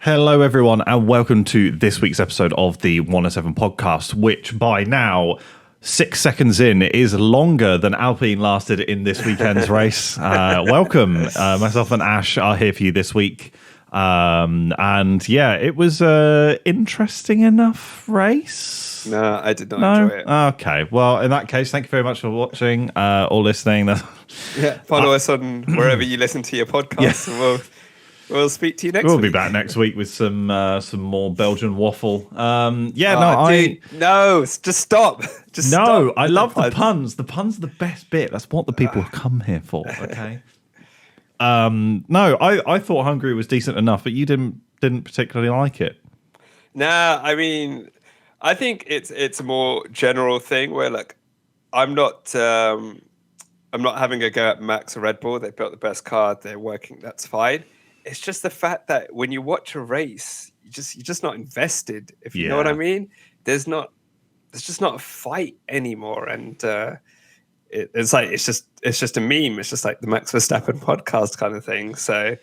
Hello, everyone, and welcome to this week's episode of the 107 podcast, which by now, 6 seconds in, is longer than Alpine lasted in this weekend's race. Welcome. Myself and Ash are here for you this week. And yeah, it was an interesting enough race. No, I did not enjoy it. Okay. Well, in that case, thank you very much for watching or listening. Follow us on wherever you listen to your podcasts. Yeah. And we'll speak to you next week. We'll be back next week with some more Belgian waffle. Just stop. Stop. I love the puns. The puns are the best bit. That's what the people have come here for. Okay. I thought Hungary was decent enough, but you didn't particularly like it. Nah, I mean, I think it's a more general thing where I'm not having a go at Max or Red Bull. They built the best car. They're working. That's fine. It's just the fact that when you watch a race, you're just not invested. If you know what I mean, there's just not a fight anymore, and it's just a meme. It's just like the Max Verstappen podcast kind of thing. So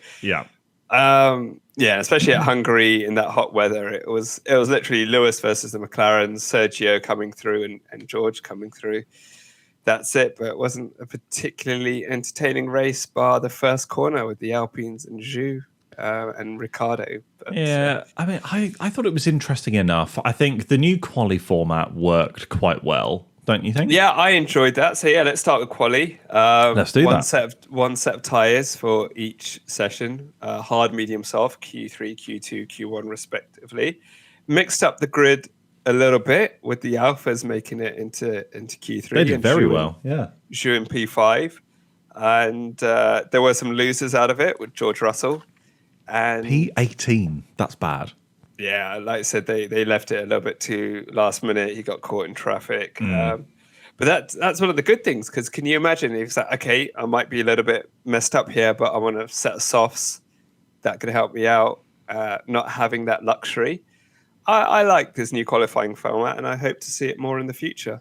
especially at Hungary in that hot weather, it was literally Lewis versus the McLarens, Sergio coming through and George coming through. That's it, but it wasn't a particularly entertaining race bar the first corner with the Alpines and Zhu and Ricciardo. I mean, I thought it was interesting enough. I think the new quali format worked quite well, don't you think? Yeah, I enjoyed that. So let's start with quali. Let's do that. One set of tyres for each session, hard, medium, soft, Q3, Q2, Q1 respectively. Mixed up the grid a little bit with the Alphas making it into Q3. They did very well, yeah. Zhu in P5. And there were some losers out of it with George Russell. And P18, that's bad. Yeah, like I said, they left it a little bit too last minute. He got caught in traffic. But that's one of the good things, because can you imagine if it's like, okay, I might be a little bit messed up here, but I want a set of softs that can help me out, not having that luxury. I like this new qualifying format, and I hope to see it more in the future.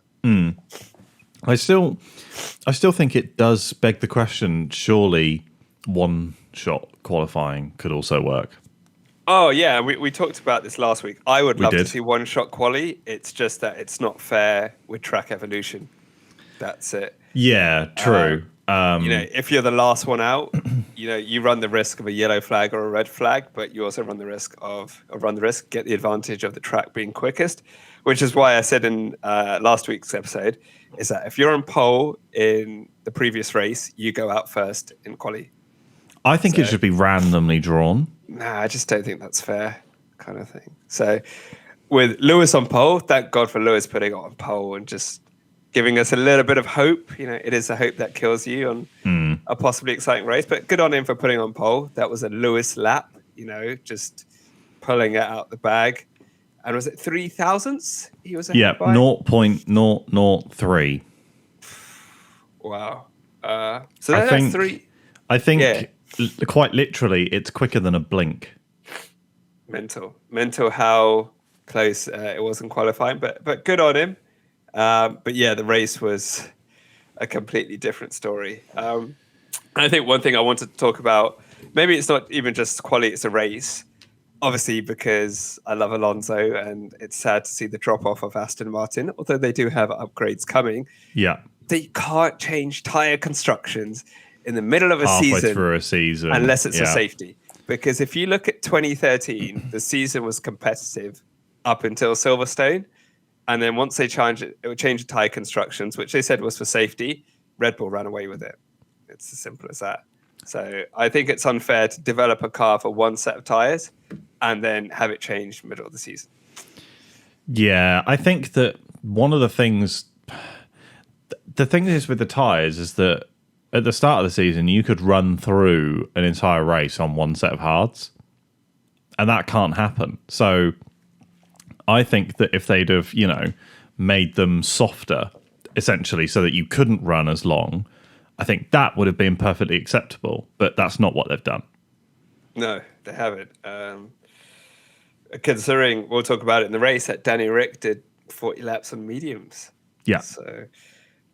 I still think it does beg the question, surely one-shot qualifying could also work. Oh, yeah, we talked about this last week. I would love to see one-shot quali. It's just that it's not fair with track evolution. That's it. Yeah, true. If you're the last one out, you run the risk of a yellow flag or a red flag, but you also run the risk get the advantage of the track being quickest, which is why I said in last week's episode is that if you're on pole in the previous race, you go out first in quali. I think it should be randomly drawn. Nah, I just don't think that's fair, kind of thing. So with Lewis on pole, thank God for Lewis putting it on pole and just giving us a little bit of hope. It is a hope that kills you on a possibly exciting race. But good on him for putting on pole. That was a Lewis lap, just pulling it out the bag. And was it 3 thousandths he was ahead by? 0.003. Wow. So that's three. I think quite literally, it's quicker than a blink. Mental how close it was in qualifying, but good on him. But yeah, the race was a completely different story. I think one thing I wanted to talk about, maybe it's not even just quali, it's a race. Obviously, because I love Alonso and it's sad to see the drop-off of Aston Martin, although they do have upgrades coming. Yeah. They can't change tyre constructions in the middle of halfway through a season. Unless it's a safety. Because if you look at 2013, the season was competitive up until Silverstone. And then once they changed the tyre constructions, which they said was for safety, Red Bull ran away with it. It's as simple as that. So I think it's unfair to develop a car for one set of tyres and then have it changed middle of the season. Yeah, I think that one of the things is with the tyres is that at the start of the season, you could run through an entire race on one set of hards, and that can't happen. So I think that if they'd have, made them softer, essentially, so that you couldn't run as long, I think that would have been perfectly acceptable. But that's not what they've done. No, they haven't. Considering, we'll talk about it in the race, that Danny Rick did 40 laps on mediums. Yeah.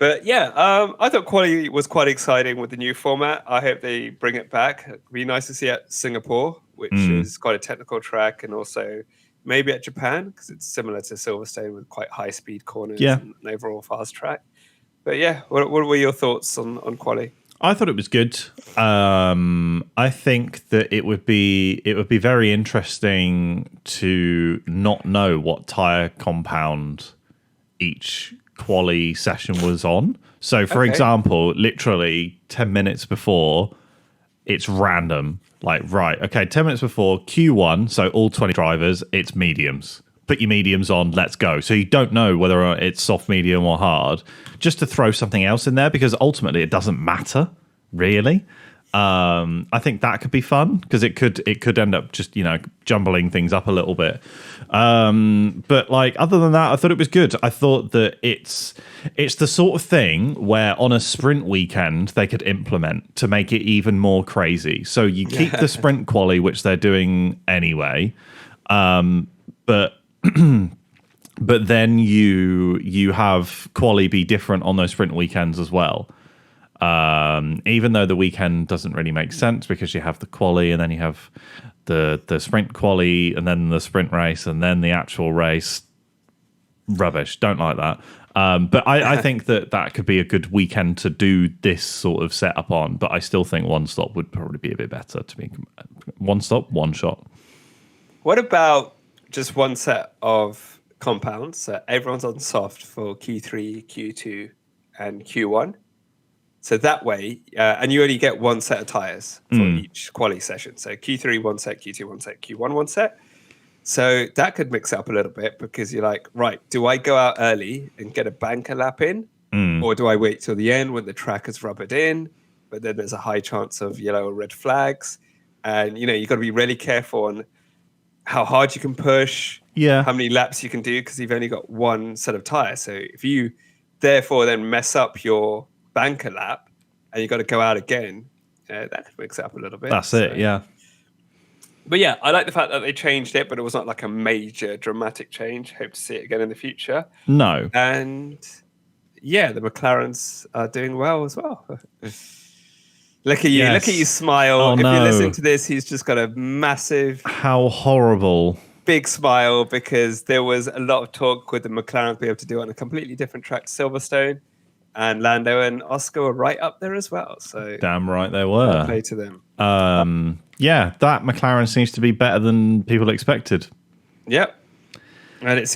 But yeah, I thought quali was quite exciting with the new format. I hope they bring it back. It'd be nice to see it at Singapore. which is quite a technical track, and also maybe at Japan because it's similar to Silverstone with quite high speed corners and an overall fast track. But yeah, what were your thoughts on quali? I thought it was good. I think that it would be very interesting to not know what tire compound each quali session was on. So, for example, literally 10 minutes before, it's random. Like, right, okay, 10 minutes before Q1, so all 20 drivers, it's mediums. Put your mediums on, let's go. So you don't know whether it's soft, medium, or hard, just to throw something else in there, because ultimately it doesn't matter, really. I think that could be fun, because it could end up just, jumbling things up a little bit. But like, other than that, I thought it was good. I thought that it's the sort of thing where on a sprint weekend they could implement to make it even more crazy. So you keep the sprint quali, which they're doing anyway, but then you have quali be different on those sprint weekends as well. Even though the weekend doesn't really make sense because you have the quali and then you have the sprint quali and then the sprint race and then the actual race. Rubbish. Don't like that. But I think that could be a good weekend to do this sort of setup on. But I still think one stop would probably be a bit better to be one stop, one shot. What about just one set of compounds? So everyone's on soft for Q3, Q2, and Q1. So that way, and you only get one set of tires for each quali session. So Q3 one set, Q2 one set, Q1 one set. So that could mix it up a little bit because you're like, right, do I go out early and get a banker lap in? Or do I wait till the end when the track has rubbered in? But then there's a high chance of yellow or red flags. And, you've got to be really careful on how hard you can push, how many laps you can do because you've only got one set of tires. So if you therefore then mess up your banker lap and you've got to go out again, that could mix it up a little bit. That's it, yeah. But yeah, I like the fact that they changed it, but it was not like a major dramatic change. Hope to see it again in the future. No. And yeah, the McLarens are doing well as well. Look at you. Yes. Look at you smile. Oh, if no. you listen to this, he's just got a massive... How horrible. Big smile because there was a lot of talk with the McLaren to be able to do it on a completely different track to Silverstone. And Lando and Oscar were right up there as well. So damn right they were. Play to them. Yeah, that McLaren seems to be better than people expected. Yep. And it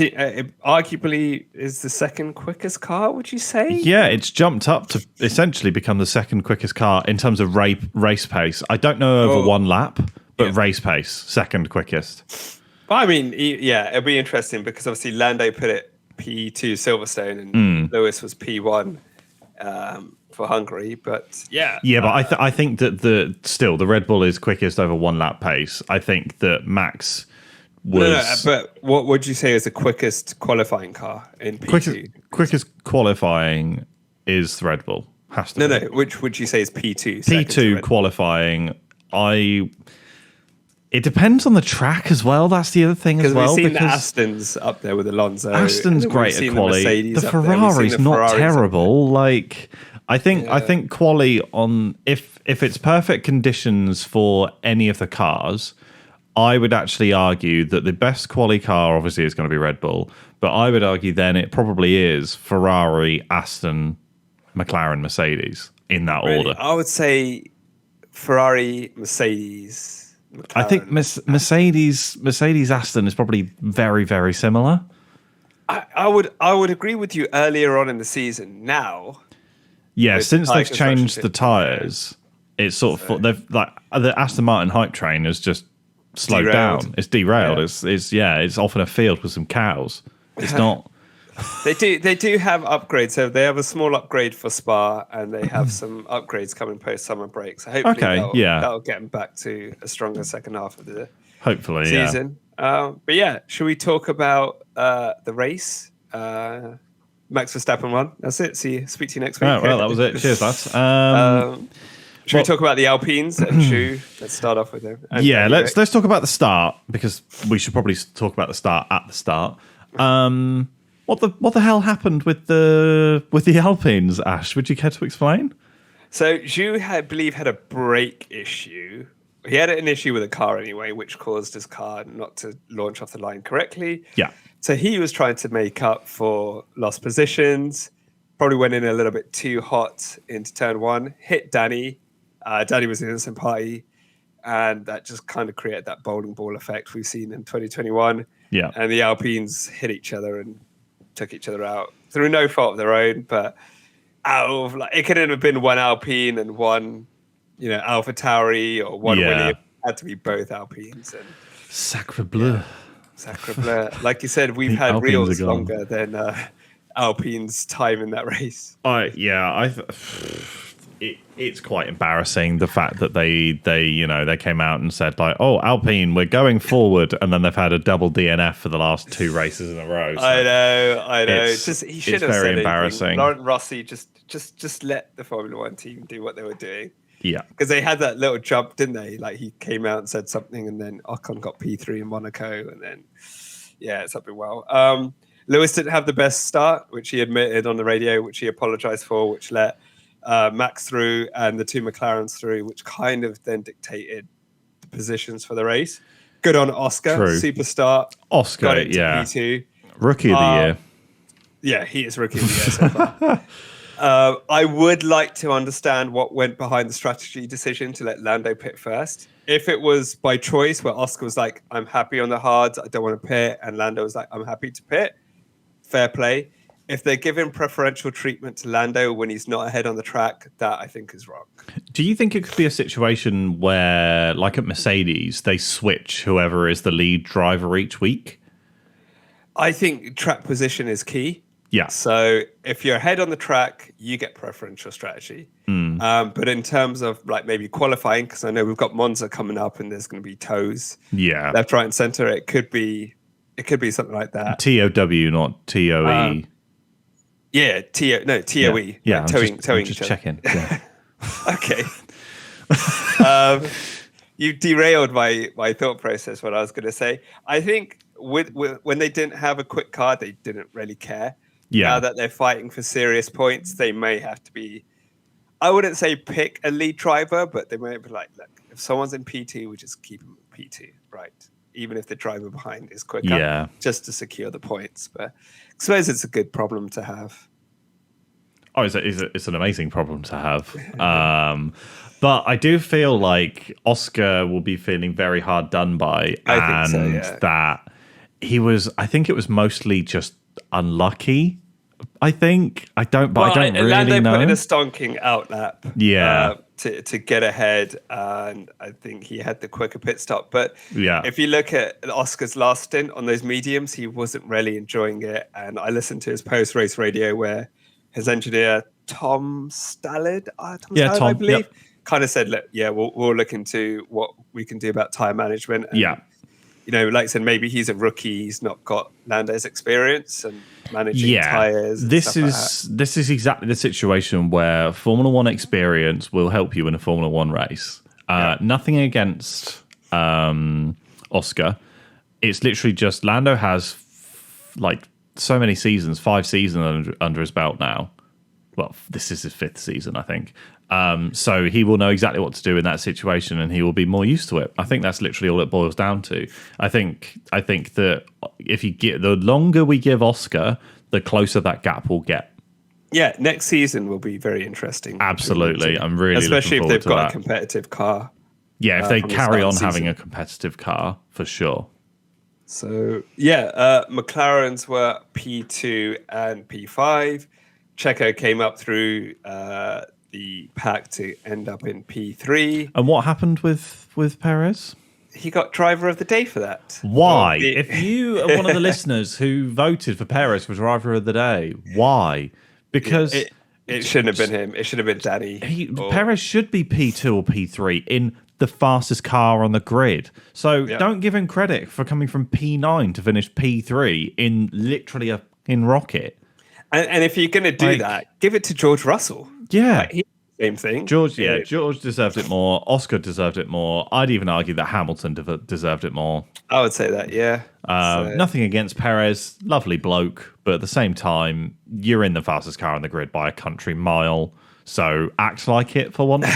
arguably is the second quickest car, would you say? Yeah, it's jumped up to essentially become the second quickest car in terms of race pace. I don't know over one lap, but race pace, second quickest. Well, I mean, yeah, it'll be interesting because obviously Lando put it P2 Silverstone and Lewis was P1 for Hungary. But yeah. Yeah, but I think that the Red Bull is quickest over one lap pace. I think that Max... No, but what would you say is the quickest qualifying car in P2? Quickest qualifying is the Red Bull. Has to be. No. Which would you say is P2? P2 qualifying, it depends on the track as well. That's the other thing as well. We've seen the Aston's up there with Alonso. Aston's great at quali. The Ferrari's not terrible. Like I think quali on if it's perfect conditions for any of the cars, I would actually argue that the best quali car obviously is going to be Red Bull, but I would argue then it probably is Ferrari, Aston, McLaren, Mercedes in that order. I would say Ferrari, Mercedes, McLaren. I think Mercedes Aston is probably very, very similar. I would agree with you earlier on in the season. Now, yeah, since they've changed the tires, it's sort of they've like the Aston Martin hype train has just slowed down. It's derailed. Yeah. It's off in a field with some cows. It's not. They do have upgrades. So they have a small upgrade for Spa, and they have some upgrades coming post summer break. So hopefully that'll get them back to a stronger second half of the season. But yeah, should we talk about the race? Max Verstappen won. That's it. Speak to you next week. Oh, well, that was it. Cheers, lads. Should we talk about the Alpines and Shu? Let's start off with them. Let's talk about the start because we should probably talk about the start at the start. What the hell happened with the Alpines, Ash? Would you care to explain? So Zhu, I believe, had a brake issue he had an issue with a car anyway, which caused his car not to launch off the line correctly. Yeah. So he was trying to make up for lost positions, probably went in a little bit too hot into turn one, hit Danny. Danny was an innocent party, and that just kind of created that bowling ball effect we've seen in 2021. Yeah. And the Alpines hit each other and took each other out through no fault of their own, but out of it could have been one Alpine and one, Alpha Tauri, or one Williams. It had to be both Alpines. And Sacre bleu. Sacre bleu. Like you said, we've had Reels longer than Alpine's time in that race. It's quite embarrassing, the fact that they came out and said like, "Oh, Alpine, we're going forward," and then they've had a double DNF for the last 2 races in a row. So I know. He should have very said embarrassing. Anything. Laurent Rossi just let the Formula One team do what they were doing. Yeah, because they had that little jump, didn't they? Like he came out and said something, and then Ocon got P3 in Monaco, and then something well. Lewis didn't have the best start, which he admitted on the radio, which he apologized for, which let Max through and the 2 McLarens through, which kind of then dictated the positions for the race. Good on Oscar, superstar. Oscar, got it to P2. Rookie of the year. Yeah, he is rookie of the year so far. I would like to understand what went behind the strategy decision to let Lando pit first. If it was by choice, where Oscar was like, "I'm happy on the hards, I don't want to pit," and Lando was like, "I'm happy to pit," fair play. If they're giving preferential treatment to Lando when he's not ahead on the track, that I think is wrong. Do you think it could be a situation where, like at Mercedes, they switch whoever is the lead driver each week? I think track position is key. Yeah. So if you're ahead on the track, you get preferential strategy. But in terms of like maybe qualifying, because I know we've got Monza coming up and there's going to be toes. Yeah. Left, right, and center. It could be something like that. TOW, not TOE. Yeah, TOE. Yeah, like towing just each other. checking. Yeah. Okay. You derailed my thought process. What I was going to say, I think with when they didn't have a quick car, they didn't really care. Yeah. Now that they're fighting for serious points, they may have to be. I wouldn't say pick a lead driver, but they may be like, look, if someone's in P2, we just keep them in P2, right? Even if the driver behind is quicker, just to secure the points. But I suppose it's a good problem to have. Oh, it's an amazing problem to have. But I do feel like Oscar will be feeling very hard done by, I think so, that I think it was mostly just unlucky. I don't really Lando know. put in a stonking outlap, to get ahead, and I think he had the quicker pit stop. But if you look at Oscar's last stint on those mediums, he wasn't really enjoying it. And I listened to his post-race radio where his engineer Tom Stallard, I believe, kind of said, "Look, we'll look into what we can do about tire management." And, like I said, maybe he's a rookie; he's not got Lando's experience and managing tires. This is exactly the situation where Formula One experience will help you in a Formula One race. Nothing against Oscar. It's literally just Lando has so many seasons, 5 seasons under his belt now. Well, this is his 5th season, I think. So he will know exactly what to do in that situation, and he will be more used to it. I think that's literally all it boils down to. I think that if you get the longer we give Oscar, the closer that gap will get. Yeah, next season will be very interesting. Absolutely, I'm really especially looking if they've got that. a competitive car. Yeah, if they carry on having a competitive car, for sure. So McLarens were P2 and P5. Checo came up through the pack to end up in P3. And what happened with Perez? He got driver of the day for that. Why? If you are one of the listeners who voted for Perez for driver of the day, why? Because it shouldn't have been him. It should have been Danny. Perez should be P2 or P3 in the fastest car on the grid. So don't give him credit for coming from P9 to finish P3 in literally in rocket. And if you're going to do that, give it to George Russell. Yeah. Same thing. George deserved it more. Oscar deserved it more. I'd even argue that Hamilton deserved it more. I would say that, yeah. Nothing against Perez. Lovely bloke. But at the same time, you're in the fastest car on the grid by a country mile. So act like it for once.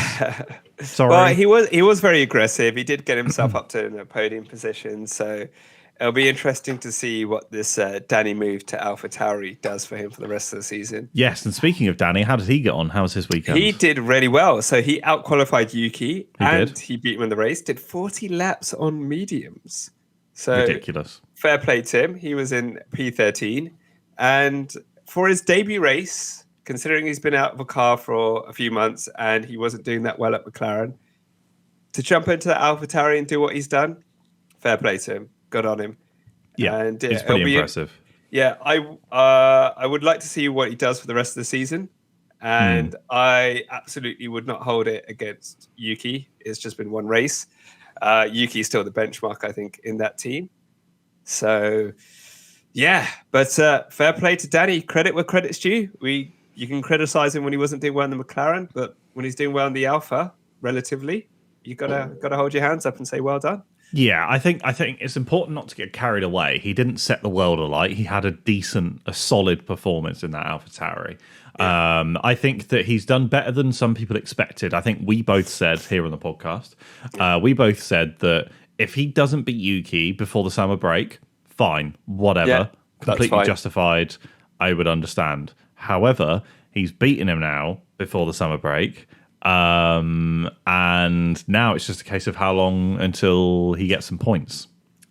Sorry. Well, he was very aggressive. He did get himself up to a podium position, so it'll be interesting to see what this Danny move to AlphaTauri does for him for the rest of the season. Yes, and speaking of Danny, how did he get on? How was his weekend? He did really well. So he outqualified Yuki did. He beat him in the race. Did 40 laps on mediums. So ridiculous. Fair play to him. He was in P13, and for his debut race, considering he's been out of a car for a few months and he wasn't doing that well at McLaren, to jump into the AlphaTauri and do what he's done, fair play to him. Good on him. Yeah, and it's pretty impressive. I would like to see what he does for the rest of the season, and I absolutely would not hold it against Yuki. It's just been one race. Yuki's still the benchmark, I think, in that team. So, yeah, but fair play to Danny. Credit where credit's due. You can criticize him when he wasn't doing well in the McLaren, but when he's doing well in the Alpha, relatively, you gotta hold your hands up and say well done. Yeah, I think it's important not to get carried away. He didn't set the world alight. He had a solid performance in that AlphaTauri. Yeah. I think that he's done better than some people expected. I think we both said here on the podcast, we both said that if he doesn't beat Yuki before the summer break, fine, whatever, yeah, completely justified. I would understand. However, he's beaten him now before the summer break. And now it's just a case of how long until he gets some points.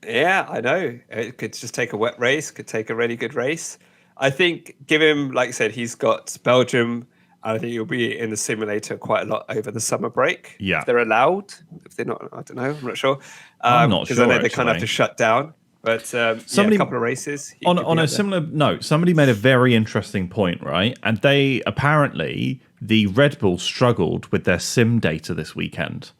Yeah, I know. It could just take a wet race, could take a really good race. I think give him, like I said, he's got Belgium, and I think he'll be in the simulator quite a lot over the summer break. Yeah. If they're allowed. If they're not, I don't know. I'm not sure. I'm not sure. Because I know they kind of have to shut down. But a couple of races. On a similar note, somebody made a very interesting point, right? And they apparently, the Red Bull struggled with their sim data this weekend.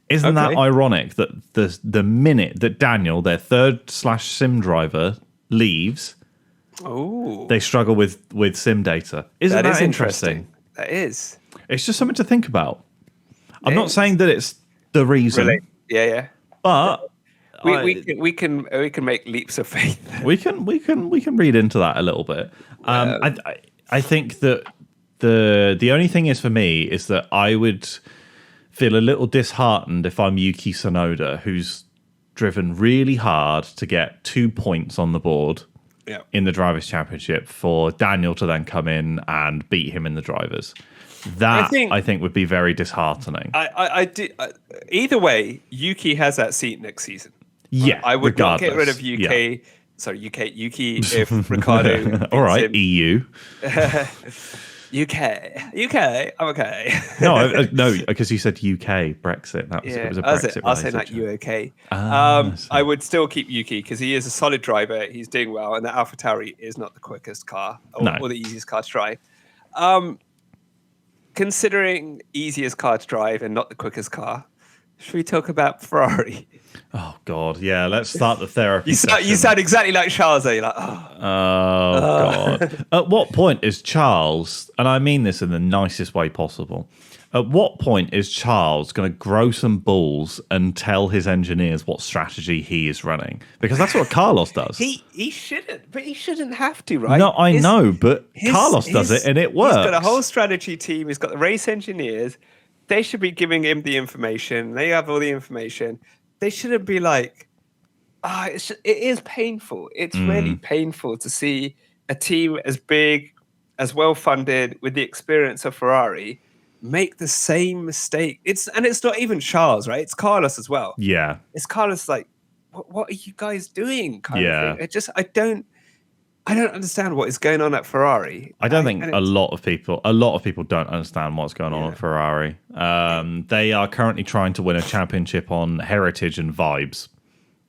Isn't that ironic that the minute that Daniel, their third/sim driver, leaves, they struggle with sim data? Isn't that interesting? That is. It's just something to think about. I'm not saying that it's the reason. Really? Yeah. But we can make leaps of faith. we can read into that a little bit. I think that the only thing is for me is that I would feel a little disheartened if I'm Yuki Tsunoda, who's driven really hard to get 2 points on the board in the Drivers' Championship, for Daniel to then come in and beat him in the Drivers. That I think would be very disheartening. Either way, Yuki has that seat next season. Yeah, I would not get rid of UK. Yeah. Sorry, Yuki if Ricardo. All right, EU. UK, I'm okay. No, because you said UK Brexit. It was a Brexit. I'll say that UK. I would still keep Yuki because he is a solid driver. He's doing well, and the AlphaTauri is not the quickest car or the easiest car to drive. Considering easiest car to drive and not the quickest car, should we talk about Ferrari? Oh God, yeah. Let's start the therapy. You sound exactly like Charles. You're like, God. At what point is Charles, and I mean this in the nicest way possible, at what point is Charles going to grow some balls and tell his engineers what strategy he is running? Because that's what Carlos does. He shouldn't, but he shouldn't have to, right? No, I know, but Carlos does it and it works. He's got a whole strategy team. He's got the race engineers. They should be giving him the information. They have all the information. They shouldn't be like, it is painful. It's really painful to see a team as big, as well-funded, with the experience of Ferrari, make the same mistake. It's not even Charles, right? It's Carlos as well. Yeah. It's Carlos like, what are you guys doing? Kind of thing. I don't understand what is going on at Ferrari. I don't think a lot of people don't understand what's going on at Ferrari. They are currently trying to win a championship on heritage and vibes,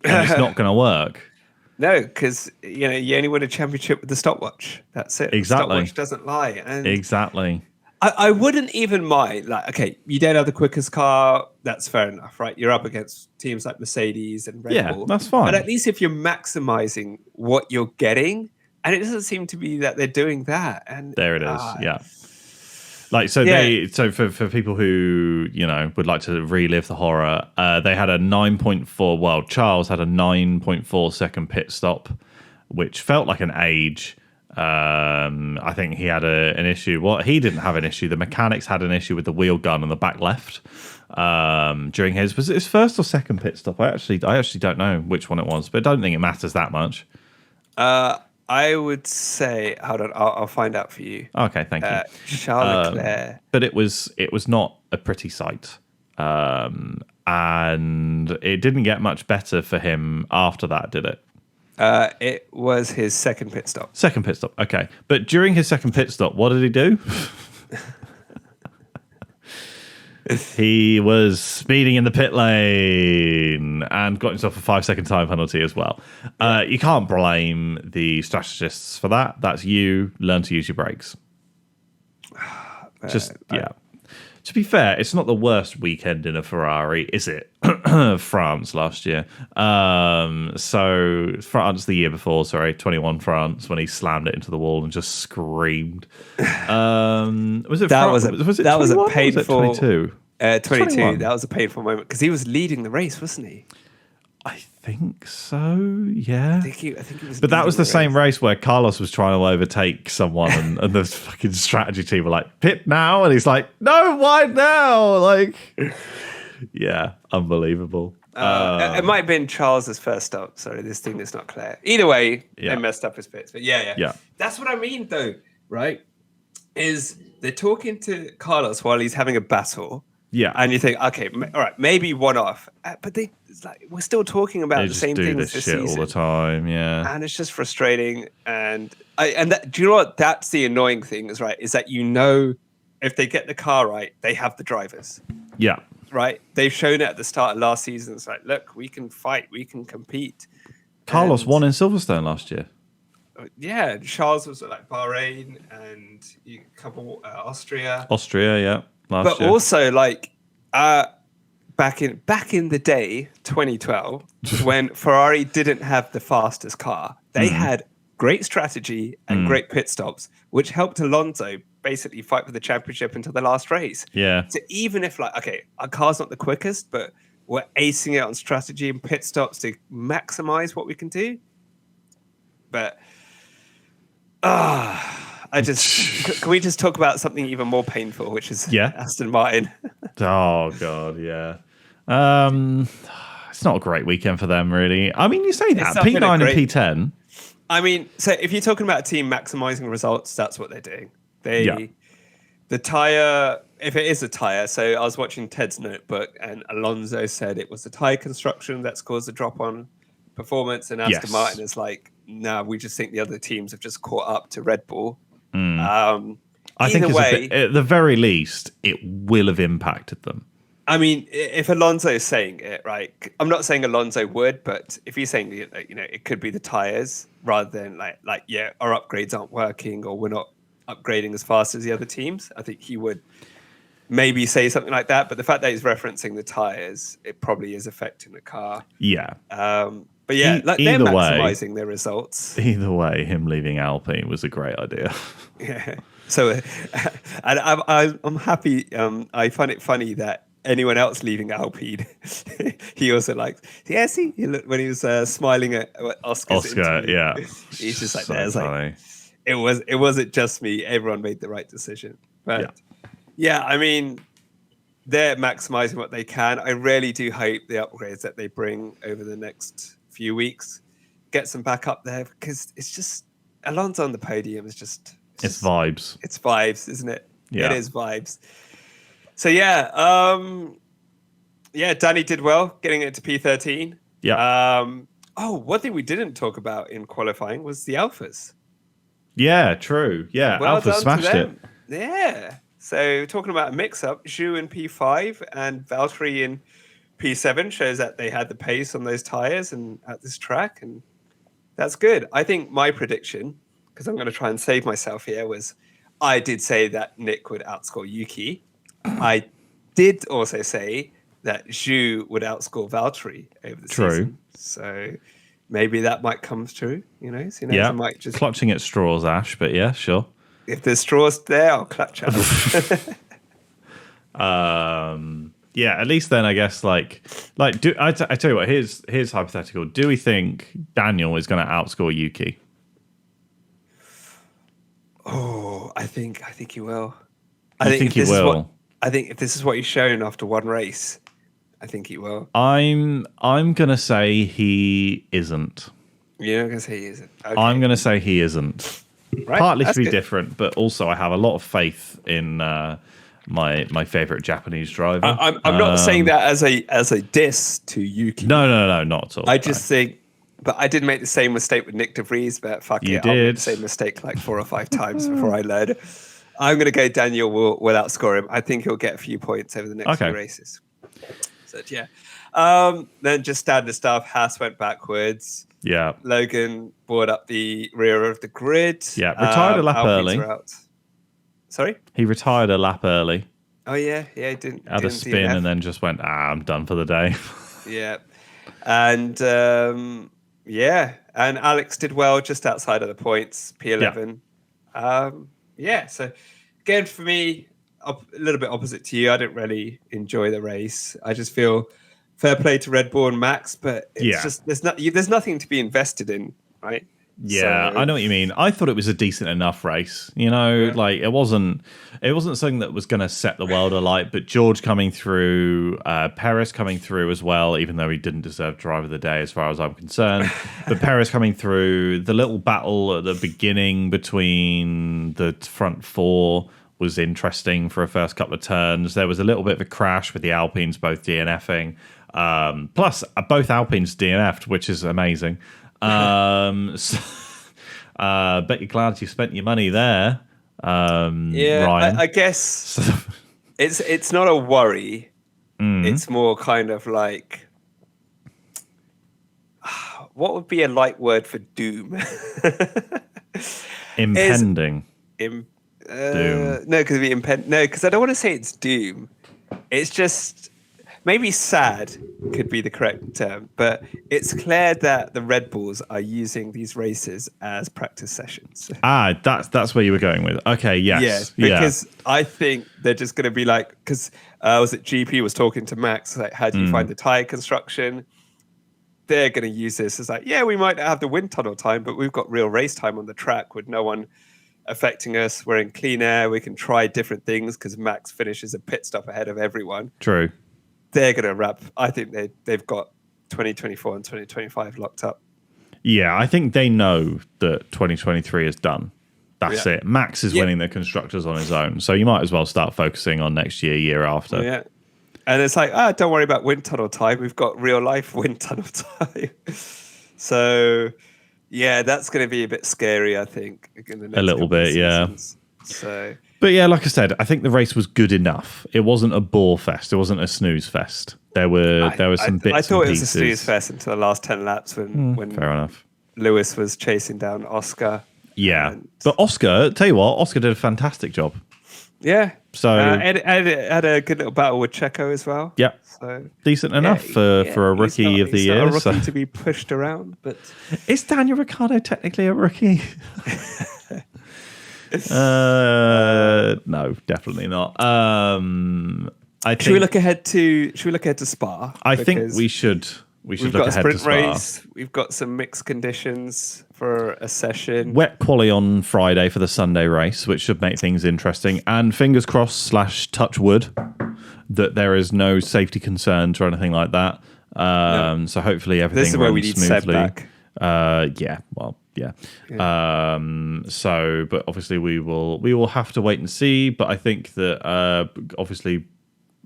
and it's not going to work. No, because you only win a championship with the stopwatch. That's it. Exactly. The stopwatch doesn't lie. And exactly. I wouldn't even mind. Like, okay, you don't have the quickest car. That's fair enough, right? You're up against teams like Mercedes and Red Bull. Yeah, that's fine. But at least if you're maximizing what you're getting. And it doesn't seem to be that they're doing that. And there it is. So for people who would like to relive the horror, they had a 9.4. Well, Charles had a 9.4 second pit stop, which felt like an age. I think he had an issue. Well, he didn't have an issue. The mechanics had an issue with the wheel gun on the back left during was it his first or second pit stop? I actually don't know which one it was, but I don't think it matters that much. I would say, hold on, I'll find out for you. Okay, thank you. Charles Leclerc. But it was not a pretty sight. And it didn't get much better for him after that, did it? It was his second pit stop. Second pit stop, okay. But during his second pit stop, what did he do? He was speeding in the pit lane and got himself a 5-second time penalty as well. You can't blame the strategists for that. That's you. Learn to use your brakes. To be fair, it's not the worst weekend in a Ferrari, is it? France last year. So France the year before, 21 France, when he slammed it into the wall and just screamed. Was it that France? was a painful. Was it 22? 22. 21. That was a painful moment because he was leading the race, wasn't he? I think so, yeah. I think he was. But that was the same race where Carlos was trying to overtake someone, and the fucking strategy team were like, "Pit now," and he's like, "No, why now?" Like, yeah, unbelievable. It might have been Charles's first stop. Sorry, this thing is not clear. Either way, they messed up his pits. But yeah. That's what I mean, though. Right? Is they're talking to Carlos while he's having a battle. Yeah, and you think, okay, all right, maybe one off, but it's like we're still talking about the same things this shit season all the time, yeah, and it's just frustrating. And do you know what? That's the annoying thing, is that if they get the car right, they have the drivers. Yeah, right. They've shown it at the start of last season. It's like, look, we can fight, we can compete. Carlos won in Silverstone last year. Yeah, Charles was at Bahrain and a couple Austria. Yeah. But year. Also, back in the day, 2012, when Ferrari didn't have the fastest car, they had great strategy and great pit stops, which helped Alonso basically fight for the championship until the last race. Yeah. So even if our car's not the quickest, but we're acing it on strategy and pit stops to maximize what we can do. But can we just talk about something even more painful, which is Aston Martin? Oh God, yeah. It's not a great weekend for them, really. I mean, you say that P9 and P10. I mean, so if you're talking about a team maximizing results, that's what they're doing. The tire, if it is a tire. So I was watching Ted's notebook, and Alonso said it was the tire construction that's caused the drop on performance, and Aston Martin is like, no, we just think the other teams have just caught up to Red Bull. I think at the very least, it will have impacted them. I mean, if Alonso is saying it, right? I'm not saying Alonso would, but if he's saying, it could be the tires rather than our upgrades aren't working or we're not upgrading as fast as the other teams. I think he would maybe say something like that. But the fact that he's referencing the tires, it probably is affecting the car. Yeah. But yeah, they're maximizing their results. Either way, him leaving Alpine was a great idea. Yeah. So, and I'm happy. I find it funny that anyone else leaving Alpine, he also see, when he was smiling at Oscar's interview, yeah. He's just like, so there's funny. It wasn't just me. Everyone made the right decision. But yeah, I mean, they're maximizing what they can. I really do hope the upgrades that they bring over the next few weeks gets them back up there, because it's just Alonso on the podium is just it's vibes. It's vibes, isn't it? Yeah. It is vibes. So Danny did well getting it to P13. Yeah. One thing we didn't talk about in qualifying was the Alphas. Yeah, true. Yeah, Alpha smashed it. Yeah. So talking about a mix-up, Zhou in P5 and Valtteri in P7 shows that they had the pace on those tires and at this track, and that's good. I think my prediction, because I'm going to try and save myself here, was I did say that Nick would outscore Yuki. I did also say that Zhou would outscore Valtteri over the season. So maybe that might come true, So, I might just clutching at straws, Ash, but yeah, sure. If there's straws there, I'll clutch out. Yeah, at least then I guess I tell you what, here's hypothetical. Do we think Daniel is going to outscore Yuki? Oh, I think he will. You think he will? I think if this is what he's shown after one race, I think he will. I'm gonna say he isn't. You're not gonna say he isn't. Okay. I'm gonna say he isn't. Right. Partly to That's be good. different, but also I have a lot of faith in my favorite Japanese driver. I'm not saying that as a diss to Yuki. No, not at all. I just think, but I did make the same mistake with Nick DeVries, but fuck You it, I'll make did. the same mistake like 4 or 5 times before I learn. I'm going to go Daniel will outscore him. I think he'll get a few points over the next few races. So yeah. Then just standard stuff. Haas went backwards. Yeah. Logan brought up the rear of the grid. Yeah. Retired a lap Alpine's early. are out. Sorry? He retired a lap early. Oh yeah, yeah. Didn't Had a didn't spin DNF. and then just went, I'm done for the day. Yeah. And yeah, and Alex did well just outside of the points, P11. Yeah, so again for me, a little bit opposite to you. I didn't really enjoy the race. I just feel fair play to Red Bull and Max, but it's just there's nothing to be invested in, right? Yeah, So, I know what you mean. I thought it was a decent enough race. You know, like it wasn't something that was going to set the world alight. But George coming through, Perez coming through as well, even though he didn't deserve driver of the day as far as I'm concerned. But Perez coming through, the little battle at the beginning between the front four was interesting for a first couple of turns. There was a little bit of a crash with the Alpines both DNFing. Plus, both Alpines DNF'd, which is amazing. So, bet you're glad you spent your money there. Ryan. I guess it's not a worry. It's more kind of like what would be a light word for doom? Impending. Doom. Doom. No, because No, because I don't want to say it's doom. It's just. Maybe sad could be the correct term, but it's clear that the Red Bulls are using these races as practice sessions. That's where you were going with. Okay, yes. Yeah, because I think they're just going to be like, because was it GP was talking to Max, like, how do you find the tire construction? They're going to use this as like, yeah, we might not have the wind tunnel time, but we've got real race time on the track with no one affecting us. We're in clean air. We can try different things because Max finishes a pit stop ahead of everyone. True. They're going to wrap. I think they've got 2024 and 2025 locked up. Yeah, I think they know that 2023 is done. That's it. Max is winning the constructors on his own, so you might as well start focusing on next year after. Yeah, and it's like, don't worry about wind tunnel time. We've got real life wind tunnel time. So, yeah, that's going to be a bit scary. I think in the next a little bit, So. But yeah, like I said, I think the race was good enough. It wasn't a bore fest. It wasn't a snooze fest. There were some bits. I thought and it was pieces. a snooze fest until the last 10 laps when fair enough. Lewis was chasing down Oscar. Yeah, but Oscar, tell you what, Oscar did a fantastic job. Yeah. So had a good little battle with Checo as well. Yeah. So decent enough for a rookie of the year. Not a rookie to be pushed around, but is Daniel Ricciardo technically a rookie? No, definitely not. Should we look ahead to Spa? I think we should. We've look ahead to Spa. Race. We've got some mixed conditions for a session. Wet quali on Friday for the Sunday race, which should make things interesting. And fingers crossed / touch wood that there is no safety concerns or anything like that. So hopefully everything this is where we runs need smoothly. Seb back. Yeah. So, but obviously we will have to wait and see. But I think that obviously,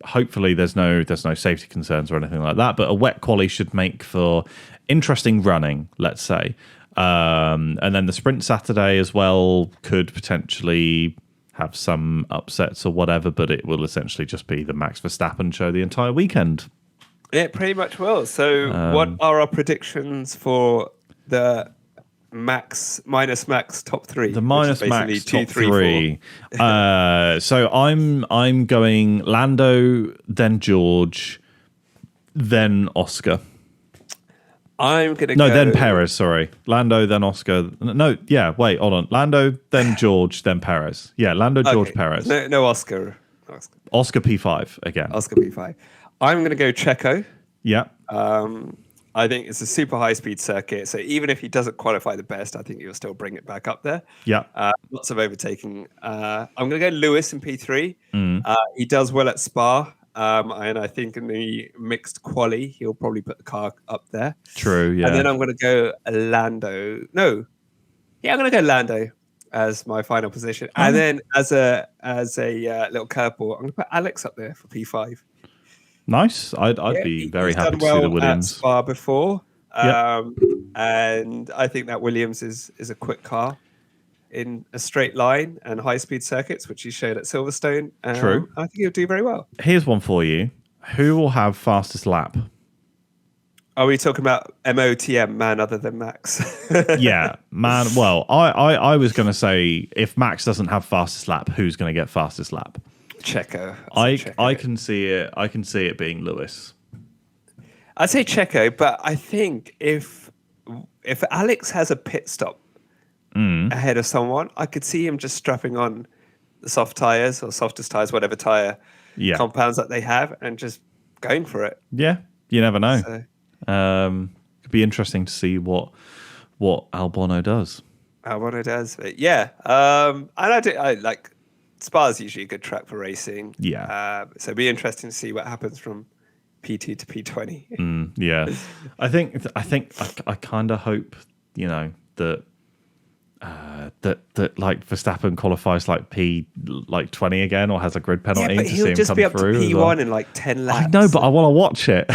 hopefully there's no safety concerns or anything like that. But a wet quali should make for interesting running, let's say. And then the sprint Saturday as well could potentially have some upsets or whatever. But it will essentially just be the Max Verstappen show the entire weekend. It pretty much will. So, what are our predictions for the Max top 3? The minus Max top 3. So I'm going Lando, then George, then Oscar. I'm gonna go... then Perez. Sorry, Lando, then Oscar. No, yeah. Wait, hold on. Lando, then George, then Perez. Yeah, Lando, George, Perez. No Oscar. Oscar P5 again. Oscar P5. I'm gonna go Checo. Yeah. I think it's a super high speed circuit. So even if he doesn't qualify the best, I think he'll still bring it back up there. Yeah. Lots of overtaking. I'm going to go Lewis in P3. Mm. He does well at Spa. And I think in the mixed quali, he'll probably put the car up there. True, yeah. And then I'm going to go Lando. No. Yeah, I'm going to go Lando as my final position. And then as a little curveball, I'm going to put Alex up there for P5. Nice. I'd be very happy to see the Williams. At Spa before. Yep. And I think that Williams is a quick car in a straight line and high-speed circuits, which he showed at Silverstone. True. I think he'll do very well. Here's one for you. Who will have fastest lap? Are we talking about MOTM, man other than Max? Yeah, man. Well, I was going to say, if Max doesn't have fastest lap, who's going to get fastest lap? Checo. I can see it. I can see it being Lewis. I'd say Checo, but I think if Alex has a pit stop ahead of someone, I could see him just strapping on the soft tires or softest tires, whatever tire compounds that they have, and just going for it. Yeah, you never know. So, it'd be interesting to see what Albon does. But yeah. And I like Spa's usually a good track for racing. Yeah. So it'd be interesting to see what happens from P2 to P20. Yeah. I think I kind of hope, that like Verstappen qualifies like P20 again, or has a grid penalty to see him come through. He'll just be up to P1 in like 10 laps. I know, but I want to watch it.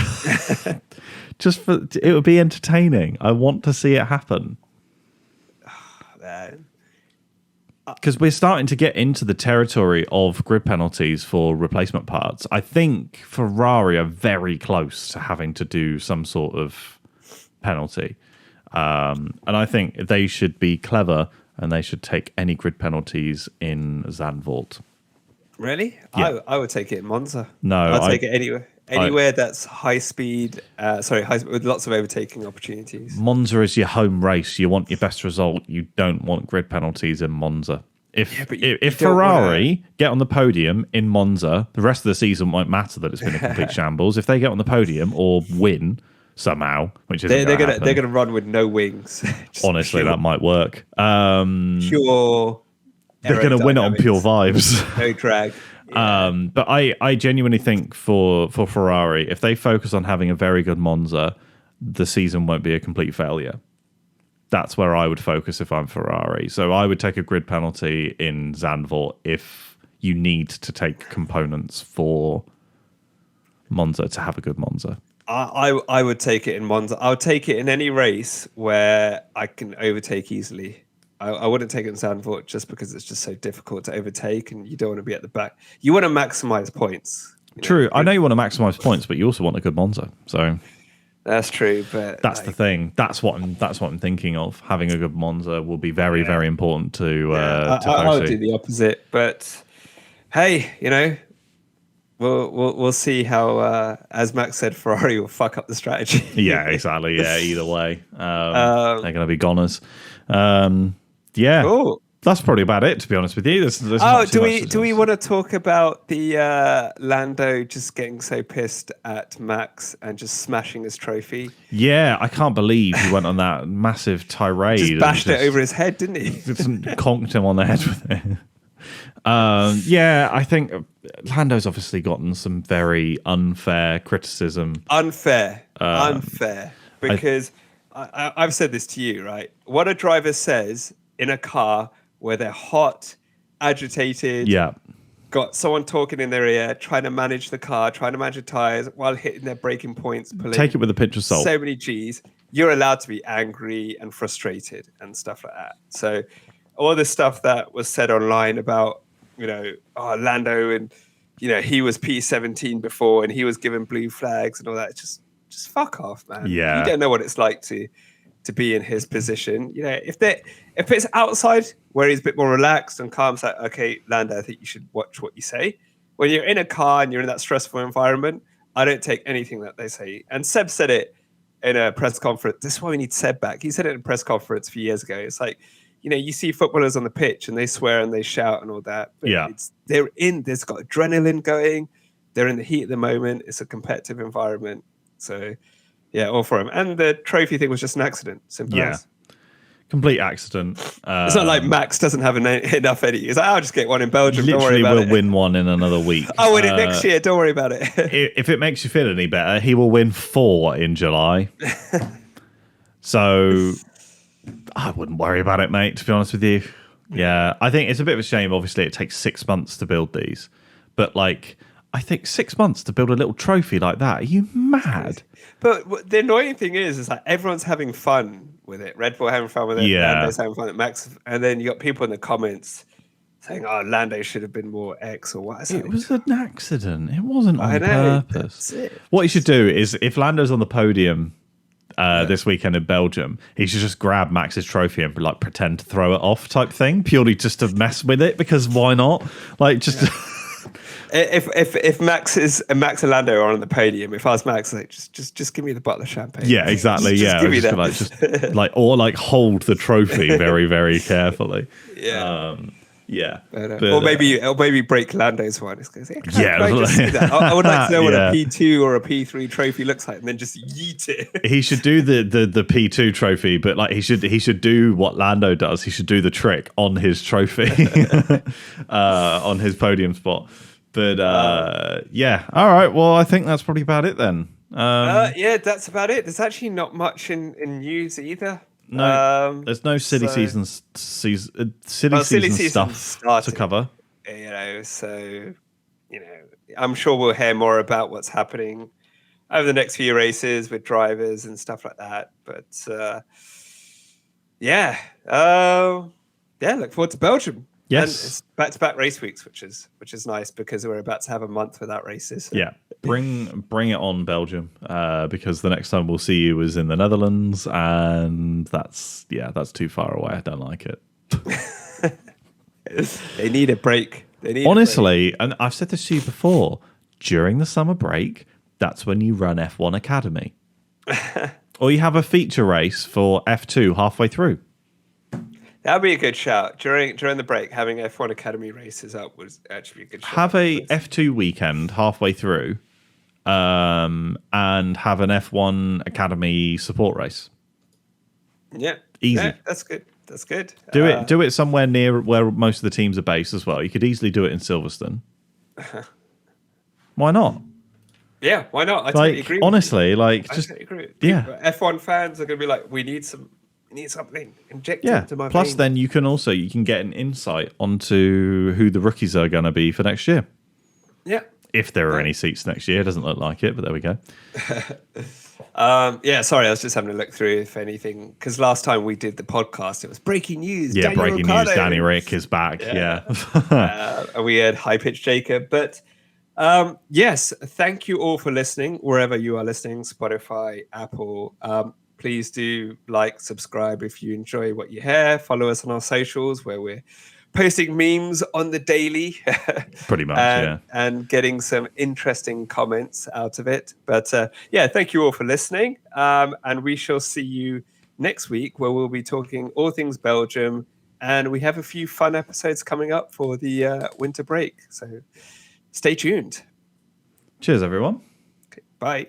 It would be entertaining. I want to see it happen. Because we're starting to get into the territory of grid penalties for replacement parts. I think Ferrari are very close to having to do some sort of penalty. And I think they should be clever and they should take any grid penalties in Zandvoort. Really? Yeah. I would take it in Monza. No, I'll take it anywhere. Anywhere that's high speed, with lots of overtaking opportunities. Monza is your home race. You want your best result. You don't want grid penalties in Monza. If Ferrari get on the podium in Monza, the rest of the season won't matter that it's been a complete shambles. If they get on the podium or win somehow, which is they're gonna run with no wings. Honestly, that might work. Pure. They're going to win it on pure vibes. No drag. Yeah. But I genuinely think for Ferrari, if they focus on having a very good Monza, the season won't be a complete failure. That's where I would focus if I'm Ferrari. So I would take a grid penalty in Zandvoort if you need to take components for Monza to have a good Monza. I would take it in Monza. I would take it in any race where I can overtake easily. I wouldn't take it in Zandvoort just because it's just so difficult to overtake and you don't want to be at the back. You want to maximize points. True. I know you want to maximize points, but you also want a good Monza. So that's true, but that's the thing. That's what I'm thinking of. Having a good Monza will be very, very important to I'll do the opposite, but hey, we'll see how, as Max said, Ferrari will fuck up the strategy. Yeah, exactly. Yeah, either way, they're going to be goners. Yeah, cool. That's probably about it. To be honest with you, there's do we want to talk about the Lando just getting so pissed at Max and just smashing his trophy? Yeah, I can't believe he went on that massive tirade. Just bashed it over his head, didn't he? Just conked him on the head with it. Yeah, I think Lando's obviously gotten some very unfair criticism. Unfair, because I've said this to you, right? What a driver says in a car where they're hot, agitated, got someone talking in their ear, trying to manage the car, trying to manage the tires while hitting their braking points. Take it with a pinch of salt. So many G's. You're allowed to be angry and frustrated and stuff like that. So all the stuff that was said online about, Lando and, he was P17 before and he was given blue flags and all that. Just fuck off, man. Yeah. You don't know what it's like to be in his position. If it's outside where he's a bit more relaxed and calm, it's like, okay, Lando, I think you should watch what you say. When you're in a car and you're in that stressful environment, I don't take anything that they say. And Seb said it in a press conference. This is why we need Seb back. He said it in a press conference a few years ago. It's like, you see footballers on the pitch and they swear and they shout and all that. But there's got adrenaline going. They're in the heat of the moment. It's a competitive environment. So Yeah, all for him. And the trophy thing was just an accident. Simple as. Complete accident. It's not like Max doesn't have enough Eddie. He's like, I'll just get one in Belgium. Don't worry Literally about will it. win one in another week. I'll win it next year. Don't worry about it. If it makes you feel any better, he will win 4 in July. So I wouldn't worry about it, mate, to be honest with you. Yeah, I think it's a bit of a shame. Obviously, it takes 6 months to build these. But, like, I think 6 months to build a little trophy like that. Are you mad? But the annoying thing is like everyone's having fun with it. Red Bull having fun with it. Yeah. Lando's having fun with Max. And then you got people in the comments saying, oh, Lando should have been more X or Y. It was an accident. It wasn't on purpose. That's it. What you should do is, if Lando's on the podium this weekend in Belgium, he should just grab Max's trophy and like pretend to throw it off type thing, purely just to mess with it, because why not? Like, just... Yeah. If Max and Lando are on the podium, if I was Max, like just give me the bottle of champagne. Yeah, exactly. Just give me that. Or hold the trophy very, very carefully. Yeah. Or maybe break Lando's one. Yeah, I would like to know what a P2 or a P3 trophy looks like, and then just yeet it. He should do the P2 trophy, but like he should do what Lando does. He should do the trick on his trophy, on his podium spot. But all right. Well, I think that's probably about it then. That's about it. There's actually not much in news either. No, there's no silly season stuff to cover. I'm sure we'll hear more about what's happening over the next few races with drivers and stuff like that. But look forward to Belgium. Yes, and it's back-to-back race weeks, which is nice because we're about to have a month without races. So. Yeah, bring it on, Belgium, because the next time we'll see you is in the Netherlands, and that's too far away. I don't like it. They need a break. Honestly, and I've said this to you before, during the summer break, that's when you run F1 Academy, or you have a feature race for F2 halfway through. That'd be a good shout. During the break, having F1 Academy races up was actually a good shout. Have a F2 weekend halfway through, and have an F1 Academy support race. Yeah. Easy. Yeah, that's good. That's good. Do it somewhere near where most of the teams are based as well. You could easily do it in Silverstone. Why not? Yeah, why not? I totally agree. Honestly, I totally agree. F1 fans are going to be like, we need something injected into my Plus, vein. then you can get an insight onto who the rookies are going to be for next year. Yeah. If there are any seats next year. It doesn't look like it, but there we go. Sorry, I was just having a look through if anything, because last time we did the podcast, it was breaking news. Yeah, breaking news. Danny Rick is back. Yeah. And we had High Pitch Jacob. But yes, thank you all for listening, wherever you are listening, Spotify, Apple. Please do subscribe if you enjoy what you hear. Follow us on our socials where we're posting memes on the daily. Pretty much, and getting some interesting comments out of it. But thank you all for listening. And we shall see you next week where we'll be talking all things Belgium. And we have a few fun episodes coming up for the winter break. So stay tuned. Cheers, everyone. Okay, bye.